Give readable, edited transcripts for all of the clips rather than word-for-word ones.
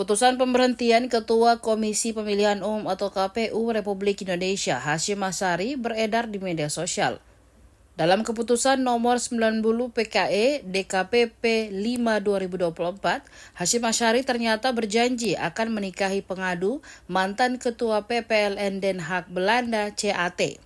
Keputusan pemberhentian Ketua Komisi Pemilihan Umum atau KPU Republik Indonesia Hasyim Asyari beredar di media sosial. Dalam keputusan nomor 90 PKE DKPP 5 2024, Hasyim Asyari ternyata berjanji akan menikahi pengadu mantan Ketua PPLN Den Haag Belanda CAT.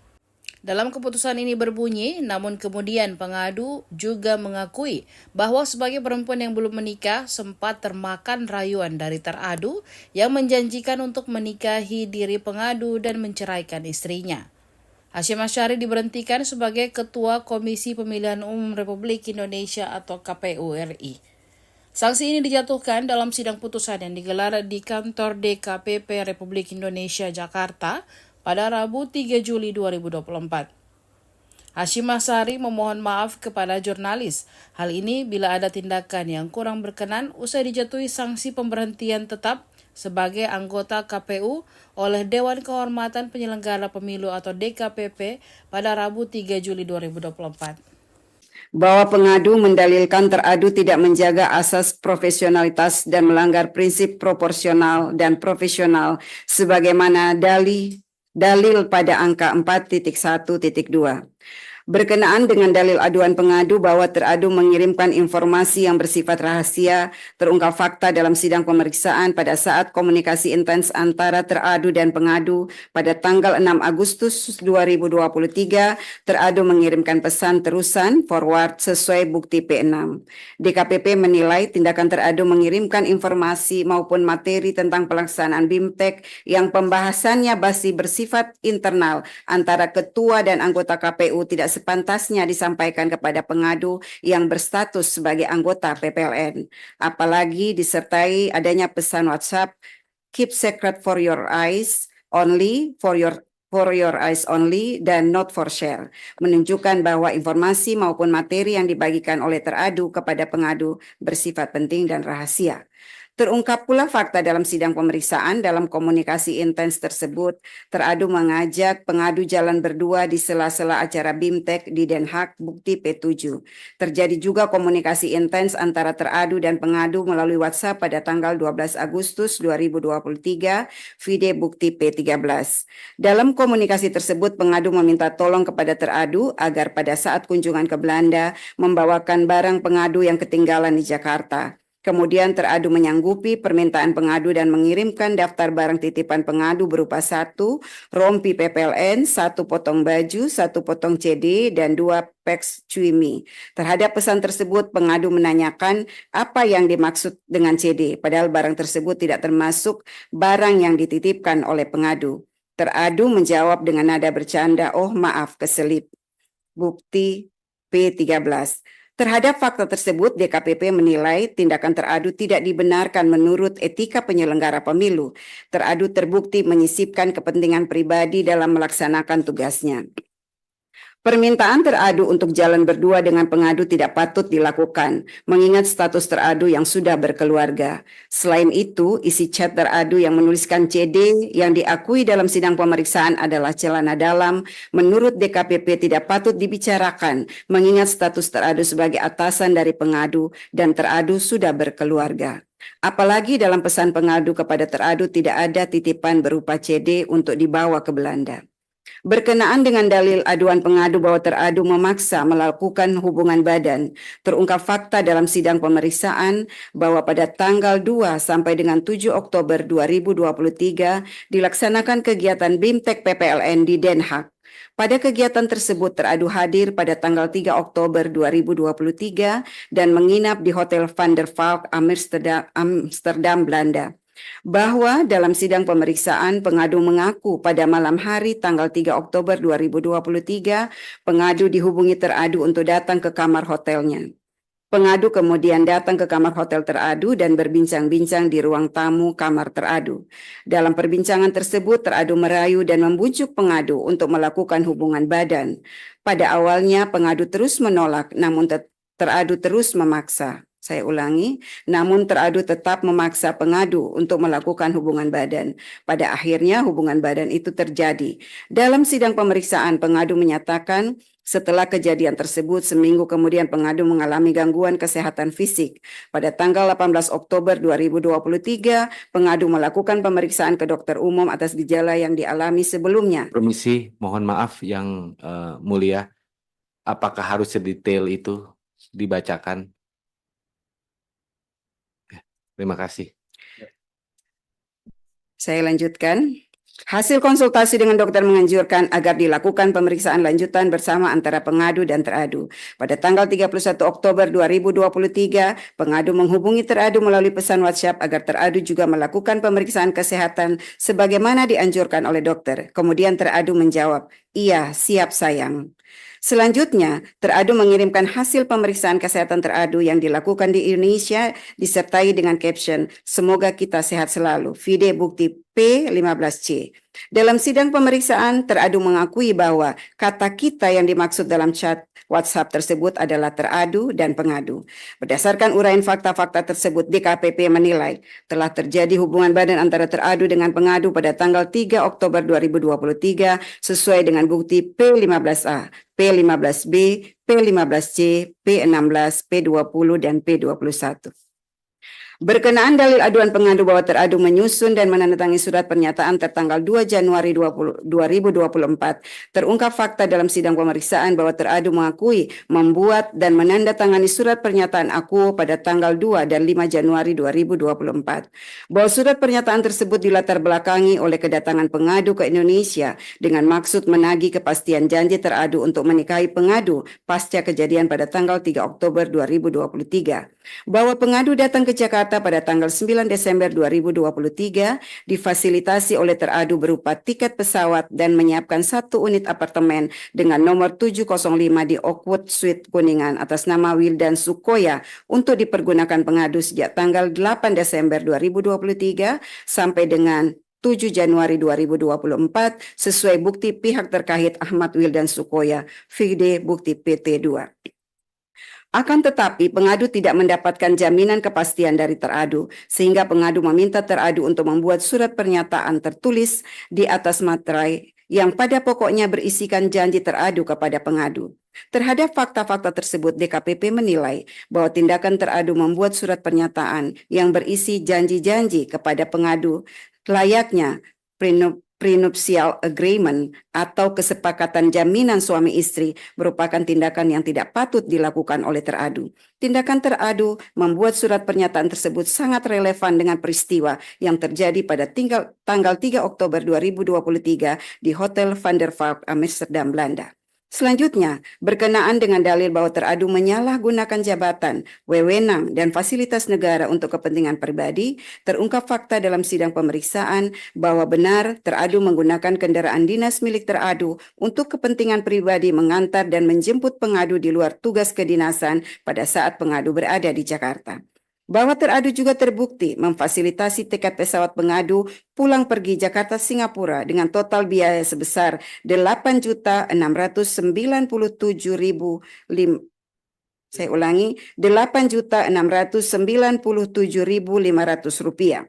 Dalam keputusan ini berbunyi, namun kemudian pengadu juga mengakui bahwa sebagai perempuan yang belum menikah sempat termakan rayuan dari teradu yang menjanjikan untuk menikahi diri pengadu dan menceraikan istrinya. Hasyim Asyari diberhentikan sebagai Ketua Komisi Pemilihan Umum Republik Indonesia atau KPU RI. Sanksi ini dijatuhkan dalam sidang putusan yang digelar di kantor DKPP Republik Indonesia Jakarta pada Rabu 3 Juli 2024. Hasyim Asyari memohon maaf kepada jurnalis. Hal ini bila ada tindakan yang kurang berkenan usai dijatuhi sanksi pemberhentian tetap sebagai anggota KPU oleh Dewan Kehormatan Penyelenggara Pemilu atau DKPP pada Rabu 3 Juli 2024. Bahwa pengadu mendalilkan teradu tidak menjaga asas profesionalitas dan melanggar prinsip proporsional dan profesional sebagaimana dalil pada angka 4.1.2. Berkenaan dengan dalil aduan pengadu bahwa teradu mengirimkan informasi yang bersifat rahasia, terungkap fakta dalam sidang pemeriksaan pada saat komunikasi intens antara teradu dan pengadu pada tanggal 6 Agustus 2023, teradu mengirimkan pesan terusan forward sesuai bukti P6. DKPP menilai tindakan teradu mengirimkan informasi maupun materi tentang pelaksanaan BIMTEK yang pembahasannya masih bersifat internal antara ketua dan anggota KPU tidak sepantasnya disampaikan kepada pengadu yang berstatus sebagai anggota PPLN. Apalagi disertai adanya pesan WhatsApp, keep secret for your eyes only, for your eyes only, dan not for share, menunjukkan bahwa informasi maupun materi yang dibagikan oleh teradu kepada pengadu bersifat penting dan rahasia. Terungkap pula fakta dalam sidang pemeriksaan dalam komunikasi intens tersebut, teradu mengajak pengadu jalan berdua di sela-sela acara BIMTEK di Den Haag, bukti P7. Terjadi juga komunikasi intens antara teradu dan pengadu melalui WhatsApp pada tanggal 12 Agustus 2023, vide bukti P13. Dalam komunikasi tersebut, pengadu meminta tolong kepada teradu agar pada saat kunjungan ke Belanda membawakan barang pengadu yang ketinggalan di Jakarta. Kemudian teradu menyanggupi permintaan pengadu dan mengirimkan daftar barang titipan pengadu berupa 1 rompi PPLN, 1 potong baju, 1 potong CD, dan 2 peks cuimi. Terhadap pesan tersebut, pengadu menanyakan apa yang dimaksud dengan CD, padahal barang tersebut tidak termasuk barang yang dititipkan oleh pengadu. Teradu menjawab dengan nada bercanda, "Oh maaf, keselip." Bukti P13. Terhadap fakta tersebut, DKPP menilai tindakan teradu tidak dibenarkan menurut etika penyelenggara pemilu. Teradu terbukti menyisipkan kepentingan pribadi dalam melaksanakan tugasnya. Permintaan teradu untuk jalan berdua dengan pengadu tidak patut dilakukan, mengingat status teradu yang sudah berkeluarga. Selain itu, isi chat teradu yang menuliskan CD yang diakui dalam sidang pemeriksaan adalah celana dalam, menurut DKPP tidak patut dibicarakan, mengingat status teradu sebagai atasan dari pengadu dan teradu sudah berkeluarga. Apalagi dalam pesan pengadu kepada teradu tidak ada titipan berupa CD untuk dibawa ke Belanda. Berkenaan dengan dalil aduan pengadu bahwa teradu memaksa melakukan hubungan badan, terungkap fakta dalam sidang pemeriksaan bahwa pada tanggal 2 sampai dengan 7 Oktober 2023 dilaksanakan kegiatan BIMTEK PPLN di Den Haag. Pada kegiatan tersebut teradu hadir pada tanggal 3 Oktober 2023 dan menginap di Hotel Van der Valk, Amsterdam, Belanda. Bahwa dalam sidang pemeriksaan pengadu mengaku pada malam hari tanggal 3 Oktober 2023 pengadu dihubungi teradu untuk datang ke kamar hotelnya. Pengadu kemudian datang ke kamar hotel teradu dan berbincang-bincang di ruang tamu kamar teradu. Dalam perbincangan tersebut teradu merayu dan membujuk pengadu untuk melakukan hubungan badan. Pada awalnya pengadu terus menolak, namun teradu terus memaksa. Saya ulangi, namun teradu tetap memaksa pengadu untuk melakukan hubungan badan. Pada akhirnya hubungan badan itu terjadi. Dalam sidang pemeriksaan, pengadu menyatakan Setelah kejadian tersebut, seminggu kemudian pengadu mengalami gangguan kesehatan fisik. Pada tanggal 18 Oktober 2023, pengadu melakukan pemeriksaan ke dokter umum atas gejala yang dialami sebelumnya. Permisi, mohon maaf yang mulia, apakah harus sedetail itu dibacakan? Terima kasih. Saya lanjutkan. Hasil konsultasi dengan dokter menganjurkan agar dilakukan pemeriksaan lanjutan bersama antara pengadu dan teradu. Pada tanggal 31 Oktober 2023, pengadu menghubungi teradu melalui pesan WhatsApp agar teradu juga melakukan pemeriksaan kesehatan sebagaimana dianjurkan oleh dokter. Kemudian teradu menjawab, "Iya, siap sayang." Selanjutnya, teradu mengirimkan hasil pemeriksaan kesehatan teradu yang dilakukan di Indonesia disertai dengan caption, "Semoga kita sehat selalu." Vide bukti P15C. Dalam sidang pemeriksaan, teradu mengakui bahwa kata kita yang dimaksud dalam chat WhatsApp tersebut adalah teradu dan pengadu. Berdasarkan uraian fakta-fakta tersebut, DKPP menilai telah terjadi hubungan badan antara teradu dengan pengadu pada tanggal 3 Oktober 2023 sesuai dengan bukti P15A, P15B, P15C, P16, P20, dan P21. Berkenaan dalil aduan pengadu bahwa teradu menyusun dan menandatangani surat pernyataan tertanggal 2 Januari 2024, terungkap fakta dalam sidang pemeriksaan bahwa teradu mengakui membuat dan menandatangani surat pernyataan akuo pada tanggal 2 dan 5 Januari 2024. Bahwa surat pernyataan tersebut dilatar belakangi oleh kedatangan pengadu ke Indonesia dengan maksud menagih kepastian janji teradu untuk menikahi pengadu pasca kejadian pada tanggal 3 Oktober 2023. Bahwa pengadu datang ke Jakarta pada tanggal 9 Desember 2023 difasilitasi oleh teradu berupa tiket pesawat dan menyiapkan 1 unit apartemen dengan nomor 705 di Oakwood Suite Kuningan atas nama Wildan Sukoya untuk dipergunakan pengadu sejak tanggal 8 Desember 2023 sampai dengan 7 Januari 2024 sesuai bukti pihak terkait Ahmad Wildan Sukoya, vide bukti PT2. Akan tetapi pengadu tidak mendapatkan jaminan kepastian dari teradu sehingga pengadu meminta teradu untuk membuat surat pernyataan tertulis di atas materai yang pada pokoknya berisikan janji teradu kepada pengadu. Terhadap fakta-fakta tersebut, DKPP menilai bahwa tindakan teradu membuat surat pernyataan yang berisi janji-janji kepada pengadu layaknya prenuptial agreement atau kesepakatan jaminan suami istri merupakan tindakan yang tidak patut dilakukan oleh teradu. Tindakan teradu membuat surat pernyataan tersebut sangat relevan dengan peristiwa yang terjadi pada tanggal 3 Oktober 2023 di Hotel Van der Valk, Amsterdam, Belanda. Selanjutnya, berkenaan dengan dalil bahwa teradu menyalahgunakan jabatan, wewenang, dan fasilitas negara untuk kepentingan pribadi, terungkap fakta dalam sidang pemeriksaan bahwa benar teradu menggunakan kendaraan dinas milik teradu untuk kepentingan pribadi mengantar dan menjemput pengadu di luar tugas kedinasan pada saat pengadu berada di Jakarta. Bahwa teradu juga terbukti memfasilitasi tiket pesawat pengadu pulang pergi Jakarta Singapura dengan total biaya sebesar 8.697.500 rupiah.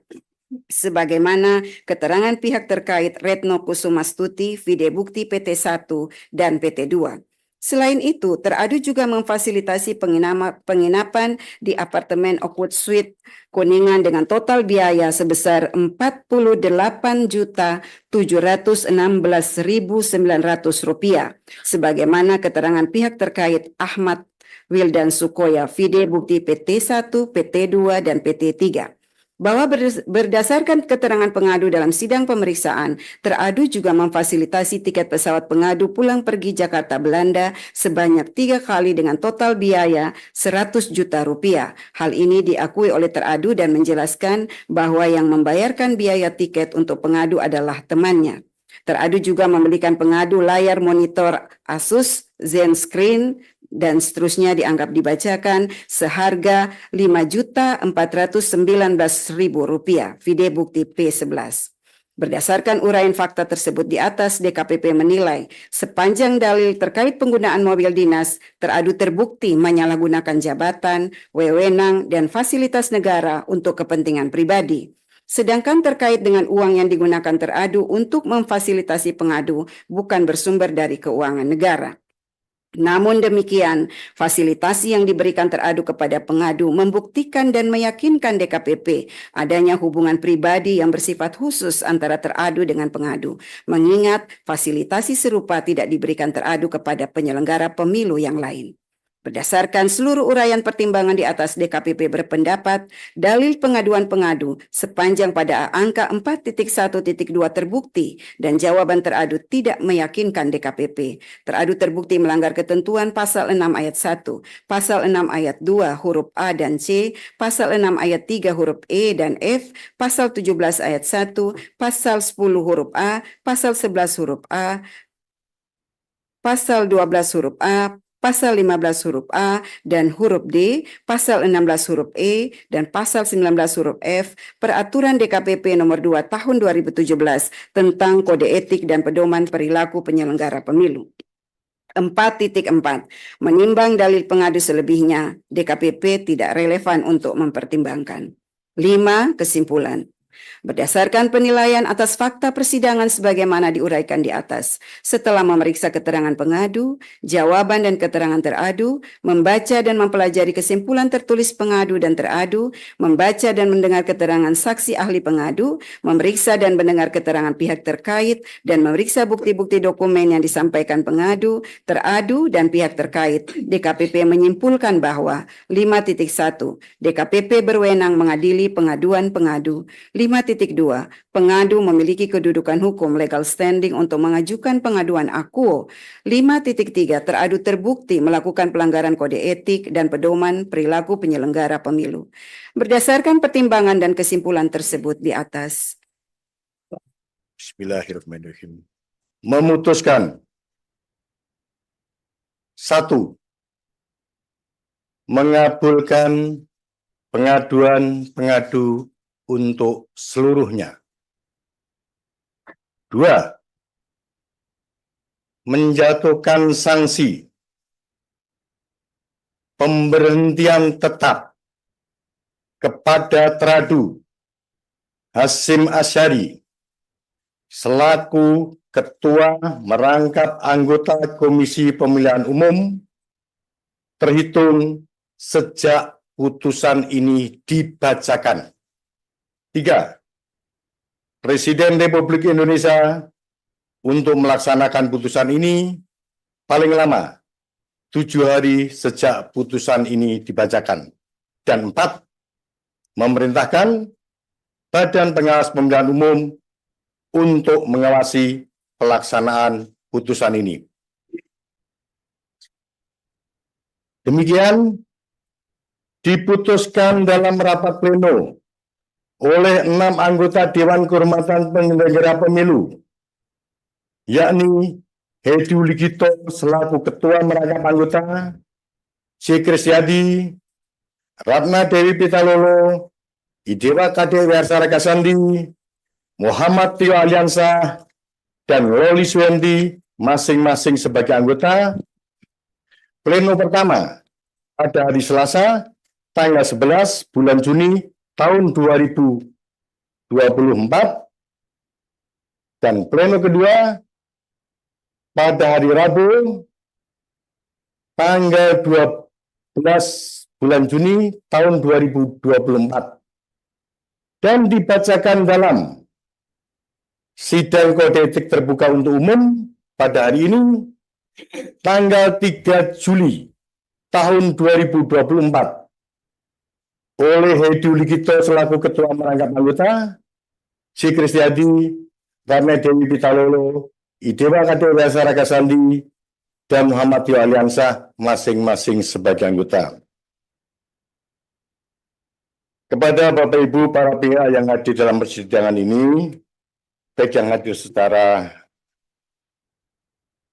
Sebagaimana keterangan pihak terkait Retno Kusumastuti, vide bukti PT1 dan PT2. Selain itu, teradu juga memfasilitasi penginapan di apartemen Oakwood Suite Kuningan dengan total biaya sebesar Rp48.716.900 sebagaimana keterangan pihak terkait Ahmad Wildan Sukoya, vide bukti PT1, PT2, dan PT3. Bahwa berdasarkan keterangan pengadu dalam sidang pemeriksaan, teradu juga memfasilitasi tiket pesawat pengadu pulang pergi Jakarta Belanda sebanyak 3 kali dengan total biaya 100 juta rupiah. Hal ini diakui oleh teradu dan menjelaskan bahwa yang membayarkan biaya tiket untuk pengadu adalah temannya. Teradu juga membelikan pengadu layar monitor Asus ZenScreen dan seterusnya dianggap dibacakan seharga Rp5.419.000, vide bukti P11. Berdasarkan uraian fakta tersebut di atas, DKPP menilai sepanjang dalil terkait penggunaan mobil dinas, teradu terbukti menyalahgunakan jabatan, wewenang, dan fasilitas negara untuk kepentingan pribadi. Sedangkan terkait dengan uang yang digunakan teradu untuk memfasilitasi pengadu bukan bersumber dari keuangan negara. Namun demikian, fasilitasi yang diberikan teradu kepada pengadu membuktikan dan meyakinkan DKPP adanya hubungan pribadi yang bersifat khusus antara teradu dengan pengadu, mengingat fasilitasi serupa tidak diberikan teradu kepada penyelenggara pemilu yang lain. Berdasarkan seluruh uraian pertimbangan di atas, DKPP berpendapat dalil pengaduan pengadu sepanjang pada angka 4.1.2 terbukti dan jawaban teradu tidak meyakinkan DKPP. Teradu terbukti melanggar ketentuan pasal 6 ayat 1, pasal 6 ayat 2 huruf A dan C, pasal 6 ayat 3 huruf E dan F, pasal 17 ayat 1, pasal 10 huruf A, pasal 11 huruf A, pasal 12 huruf A, pasal 15 huruf A dan huruf D, pasal 16 huruf E, dan pasal 19 huruf F, Peraturan DKPP nomor 2 tahun 2017 tentang Kode Etik dan Pedoman Perilaku Penyelenggara Pemilu. 4.4. Menimbang dalil pengadu selebihnya, DKPP tidak relevan untuk mempertimbangkan. 5. Kesimpulan. Berdasarkan penilaian atas fakta persidangan sebagaimana diuraikan di atas, setelah memeriksa keterangan pengadu, jawaban dan keterangan teradu, membaca dan mempelajari kesimpulan tertulis pengadu dan teradu, membaca dan mendengar keterangan saksi ahli pengadu, memeriksa dan mendengar keterangan pihak terkait, dan memeriksa bukti-bukti dokumen yang disampaikan pengadu, teradu, dan pihak terkait, DKPP menyimpulkan bahwa 5.1. DKPP berwenang mengadili pengaduan pengadu. 5.2. Pengadu memiliki kedudukan hukum legal standing untuk mengajukan pengaduan akuo. 5.3. Teradu terbukti melakukan pelanggaran kode etik dan pedoman perilaku penyelenggara pemilu. Berdasarkan pertimbangan dan kesimpulan tersebut di atas. Bismillahirrahmanirrahim. Memutuskan. 1. Mengabulkan pengaduan pengadu untuk seluruhnya. 2. Menjatuhkan sanksi pemberhentian tetap kepada teradu Hasyim Asyari selaku Ketua Merangkap Anggota Komisi Pemilihan Umum terhitung sejak putusan ini dibacakan. 3. Presiden Republik Indonesia untuk melaksanakan putusan ini paling lama 7 hari sejak putusan ini dibacakan. Dan 4. Memerintahkan Badan Pengawas Pemilihan Umum untuk mengawasi pelaksanaan putusan ini. Demikian diputuskan dalam rapat pleno oleh 6 anggota Dewan Kehormatan Penyelenggara Pemilu, yakni Hedi Uligito selaku Ketua Merangkap Anggota, C. Kristiadi, Ratna Dewi Pitalolo, Idewa Kade Wiarsara Kasandi, Muhammad Tio Aliansa, dan Loli Suendi masing-masing sebagai anggota. Pleno pertama pada hari Selasa, tanggal 11 bulan Juni tahun 2024, dan pleno kedua pada hari Rabu tanggal 12 bulan Juni tahun 2024 dan dibacakan dalam sidang kode etik terbuka untuk umum pada hari ini tanggal 3 Juli tahun 2024 oleh Hedi Uligito selaku Ketua Merangkap Anggota, C. Kristiadi, Ratna Dewi Pitalolo, Idewa Kade Wiarsara Kasandi, dan Muhammad Tio Aliansa masing-masing sebagai anggota. Kepada Bapak Ibu para pihak yang hadir dalam persidangan ini, baik yang hadir secara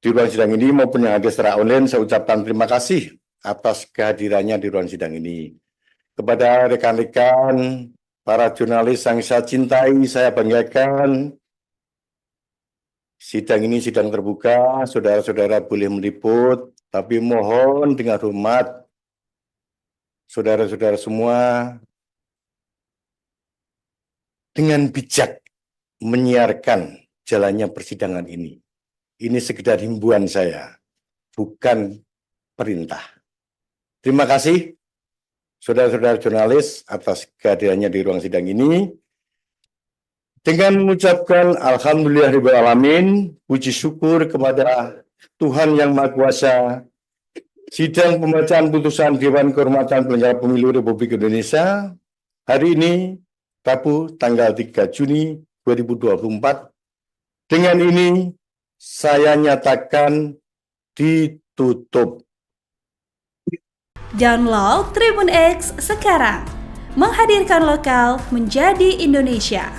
di ruang sidang ini maupun yang hadir secara online, saya ucapkan terima kasih atas kehadirannya di ruang sidang ini. Kepada rekan-rekan, para jurnalis yang saya cintai, saya banggakan, sidang ini sidang terbuka, saudara-saudara boleh meliput, tapi mohon dengan hormat, saudara-saudara semua, dengan bijak menyiarkan jalannya persidangan ini. Ini sekedar himbauan saya, bukan perintah. Terima kasih saudara-saudara jurnalis atas kehadirannya di ruang sidang ini. Dengan mengucapkan Alhamdulillahirabbil alamin, puji syukur kepada Tuhan Yang Maha Kuasa, sidang pembacaan putusan Dewan Kehormatan Penyelenggara Pemilu Republik Indonesia hari ini, Rabu tanggal 3 Juni 2024. Dengan ini saya nyatakan ditutup. Download Tribun X sekarang, menghadirkan lokal menjadi Indonesia.